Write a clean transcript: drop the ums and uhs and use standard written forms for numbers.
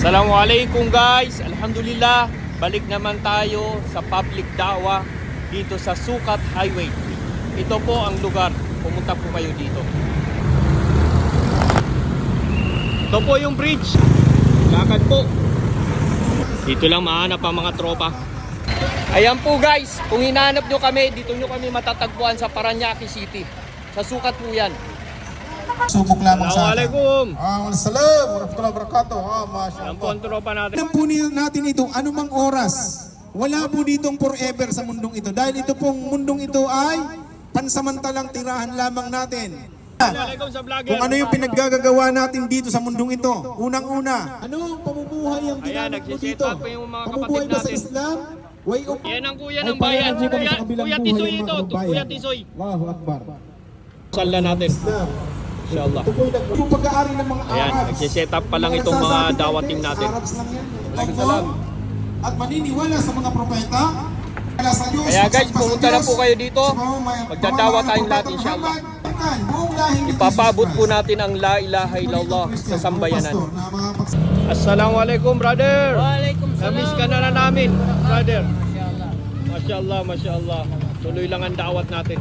Assalamualaikum guys, alhamdulillah, balik naman tayo sa public da'wah dito sa Sukat Highway. Ito po ang lugar, pumunta po kayo dito. Ito po yung bridge, lakad po. Dito lang mahanap ang mga tropa. Ayan po guys, kung hinahanap nyo kami, dito nyo kami matatagpuan sa Parañaque City. Sa Sukat po yan. Subok lamang sa atin. Assalamualaikum. Assalamualaikum warahmatullahi wabarakatuh. Masya Ayan po Allah. ang tropa natin. Alam po natin ito, anumang oras. Wala po ditong forever sa mundong ito. Dahil ito pong mundong ito ay pansamantalang tirahan lamang natin. Assalamualaikum sa vlogger. Kung ano yung pinaggagawa natin dito sa mundong ito. Unang-una, ano ang pamumuhay ang Ayan, ginamit mo nagsiset dito? up po yung mga Pamumuhay kapatid ba sa natin. Islam? Way of... Yan ang kuya Ay, ng bayan. pareho kami sa kabilang Kuya buhay Tisoy ng mga ito. kababayan. Kuya Tisoy. Allahu Akbar. Sala natin. Islam. Inshallah. Ito po yung pag-aari ng mga Ayan, Arabs. nagsiset up pa lang itong mga dawa team natin. Arabs lang yan. At maniniwala sa mga propeta. Sa Diyos, Kaya guys, pumunta na po kayo dito. Magdadawa tayong lahat inshallah. Ipapabot po natin ang la ilaha illallah sa sambayanan. Assalamualaikum brother. Waalaikumsalam. Namiss ka na namin brother. Masya Allah, masya Allah. Tuloy lang ang dawat natin.